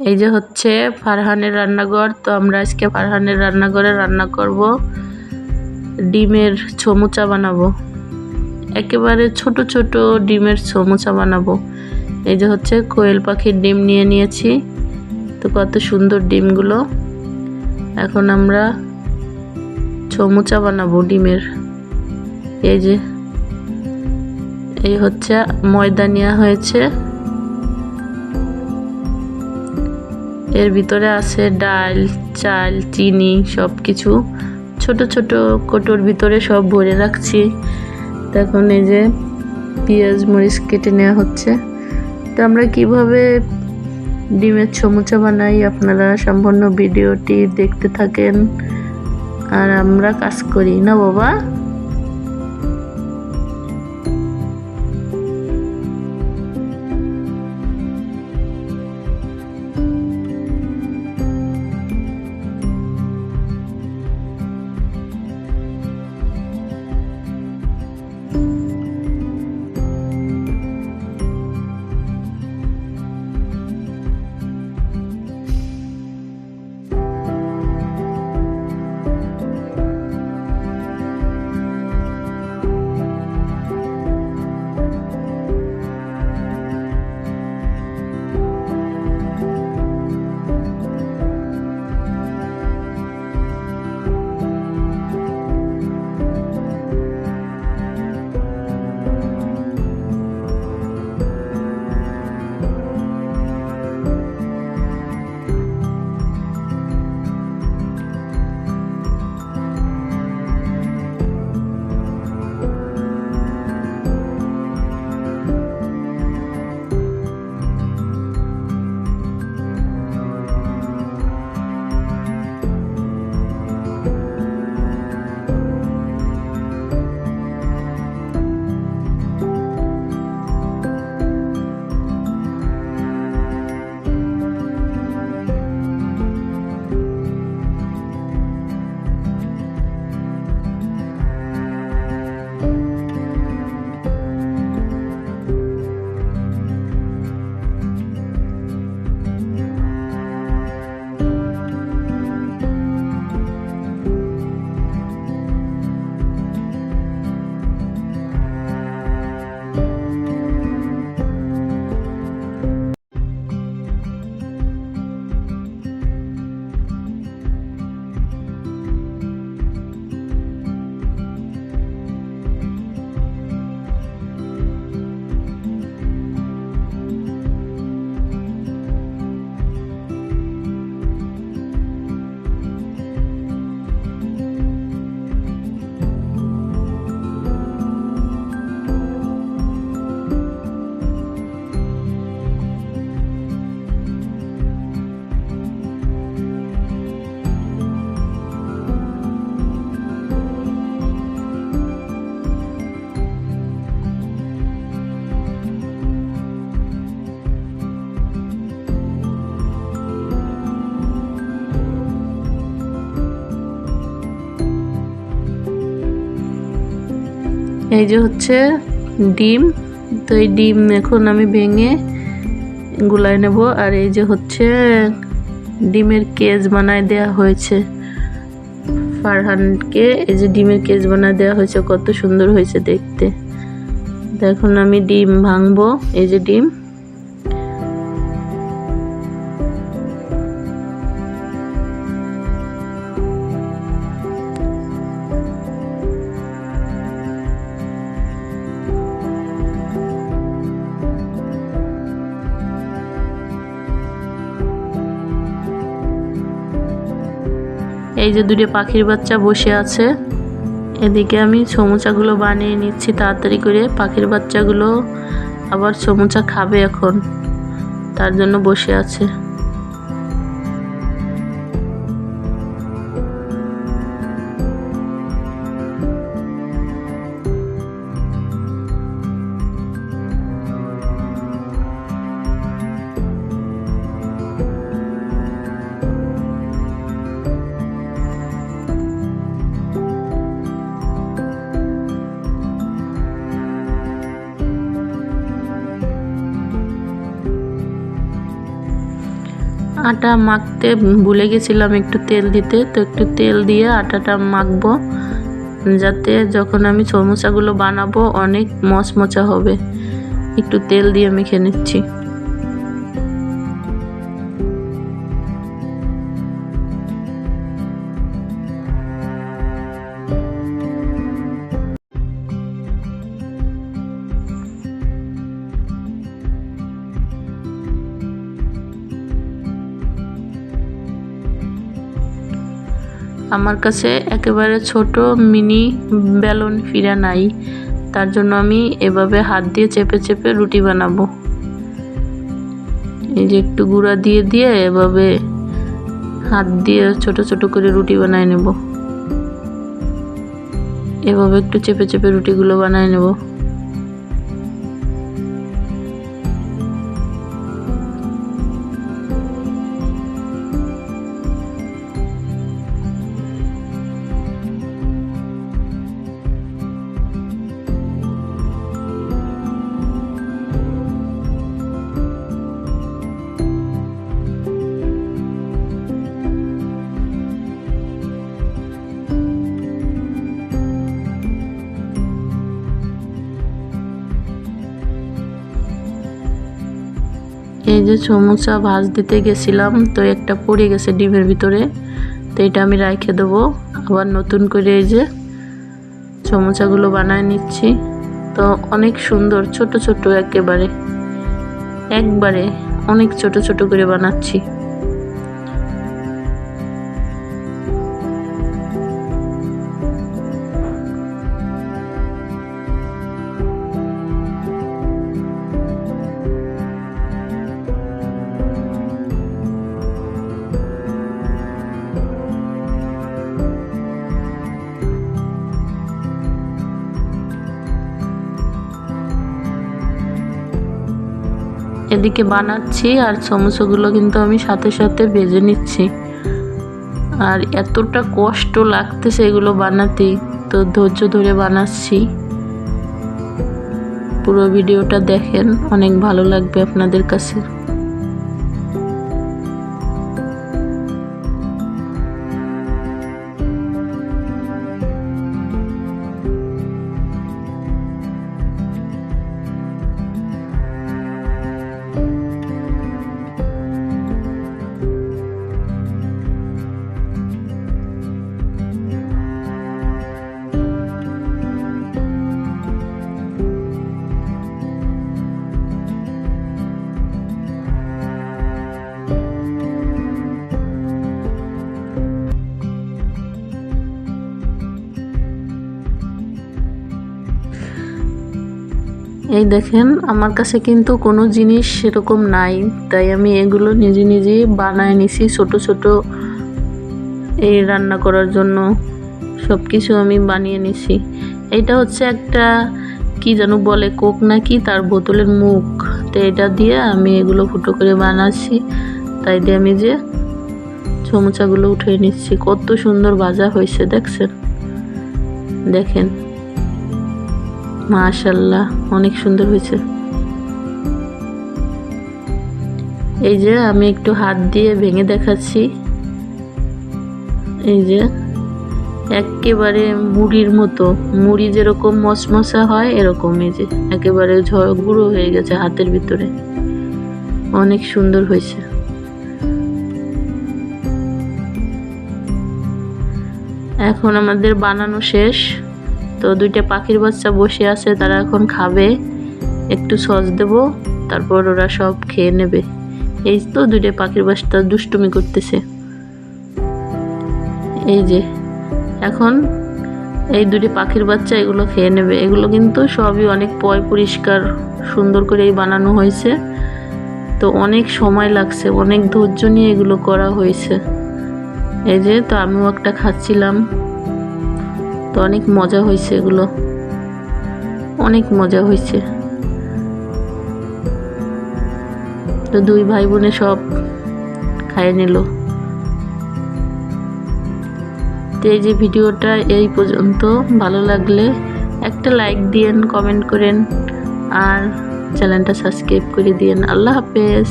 এই যে হচ্ছে ফারহানের রান্নাঘর। তো আমরা আজকে ফারহানের রান্নাঘরে রান্না করব, ডিমের সমুচা বানাবো। একেবারে ছোট ছোট ডিমের সমুচা বানাবো। এই যে হচ্ছে কোয়েল পাখির ডিম নিয়ে নিয়েছি। তো কত সুন্দর ডিমগুলো। এখন আমরা সমুচা বানাবো ডিমের। এই যে এই হচ্ছে ময়দা নেওয়া হয়েছে, এর ভিতরে আছে ডাল, চাল, চিনি সব কিছু ছোট ছোট কৌটোর ভিতরে সব ভরে রাখছি। এখন এই যে পেঁয়াজ মরিচ কেটে নেওয়া হচ্ছে। তো আমরা কিভাবে ডিমের সমুচা বানাই আপনারা সম্পূর্ণ ভিডিওটি দেখতে থাকেন আর আমরা কাজ করি না বাবা। এই যে হচ্ছে ডিম। তো এই ডিম এখন আমি ভেঙে গুলায় নেব। আর এই যে হচ্ছে ডিমের কেজ বানায় দেওয়া হয়েছে ফারহানকে। এই যে ডিমের কেজ বানায় দেওয়া হয়েছে, কত সুন্দর হয়েছে দেখতে। এখন আমি ডিম ভাঙবো। এই যে ডিম, এই যে দুটো পাখির বাচ্চা বসে আছে। এদিকে আমি সমুচাগুলো বানিয়ে নিচ্ছি তাড়াতাড়ি করে। পাখির বাচ্চাগুলো আবার সমুচা খাবে এখন, তার জন্য বসে আছে। আটা মাখতে ভুলে গেছিলাম একটু তেল দিতে, তো একটু তেল দিয়ে আটাটা মাখবো, যাতে যখন আমি সমোসাগুলো বানাবো অনেক মচমচা হবে। একটু তেল দিয়ে মেখে নিচ্ছি। আমার কাছে একেবারে ছোট মিনি বেলুন ফিরা নাই, তার জন্য আমি এভাবে হাত দিয়ে চেপে চেপে রুটি বানাবো। এই যে একটু গুঁড়া দিয়ে দিয়ে এভাবে হাত দিয়ে ছোট ছোট করে রুটি বানায় নেব। এভাবে একটু চেপে চেপে রুটিগুলো বানায় নেব। এই যে সমোসা ভাজ দিতে গেছিলাম, তো একটা পড়ে গেছে ডিমের ভিতরে, তো এটা আমি রাখে দেবো। আবার নতুন করে এই যে সমোসাগুলো বানায় নিচ্ছি। তো অনেক সুন্দর ছোট ছোট একবারে অনেক ছোট ছোট করে বানাচ্ছি। এদিকে বানাচ্ছি আর সমোসাগুলো কিন্তু আমি সাথে সাথে ভেজে নিচ্ছি। আর এতটা কষ্ট লাগতেছে এগুলো বানাতে, তো ধৈর্য ধরে বানাচ্ছি। পুরো ভিডিওটা দেখেন, অনেক ভালো লাগবে আপনাদের কাছে। এই দেখেন, আমার কাছে কিন্তু কোনো জিনিস সেরকম নাই, তাই আমি এগুলো নিজে নিজেই বানায় নিছি। ছোট ছোট এই রান্না করার জন্য সব কিছু আমি বানিয়ে নিছি। এটা হচ্ছে একটা কি যেন বলে, কোক নাকি, তার বোতলের মুখ। তো এটা দিয়ে আমি এগুলো ফুটো করে বানাচ্ছি। তাই দিয়ে আমি যে সমোসাগুলো উঠিয়ে নিচ্ছি। কত সুন্দর ভাজা হয়েছে দেখছেন, দেখেন, মাশাআল্লাহ অনেক সুন্দর হয়েছে। এই যে আমি একটু হাত দিয়ে ভেঙে দেখাচ্ছি। এই যে একেবারে মুড়ির মতো, মুড়ি যেরকম মশমশা হয় এরকম, এই যে একেবারে গুঁড়ো হয়ে গেছে হাতের ভিতরে, অনেক সুন্দর হয়েছে। এখন আমাদের বানানো শেষ। তো দুইটা পাখির বাচ্চা বসে আছে, তারা এখন খাবে। একটু সস দেব, তারপর ওরা সব খেয়ে নেবে। এই তো দুইটা পাখির বাচ্চা দুষ্টুমি করতেছে। এই যে এখন এই দুটি পাখির বাচ্চা এগুলো খেয়ে নেবে। এগুলো কিন্তু সবই অনেক পরিষ্কার সুন্দর করেই বানানো হয়েছে। তো অনেক সময় লাগছে, অনেক ধৈর্য নিয়ে এগুলো করা হয়েছে। এই যে তো আমিও একটা খাচ্ছিলাম, তো অনেক মজা হয়েছে, এগুলো অনেক মজা হয়েছে। তো দুই ভাই বোনে সব খাইয়ে নিল। তো এই যে ভিডিওটা এই পর্যন্ত, ভালো লাগলে একটা লাইক দিয়েন, কমেন্ট করেন আর চ্যানেলটা সাবস্ক্রাইব করে দিয়েন। আল্লাহ হাফেজ।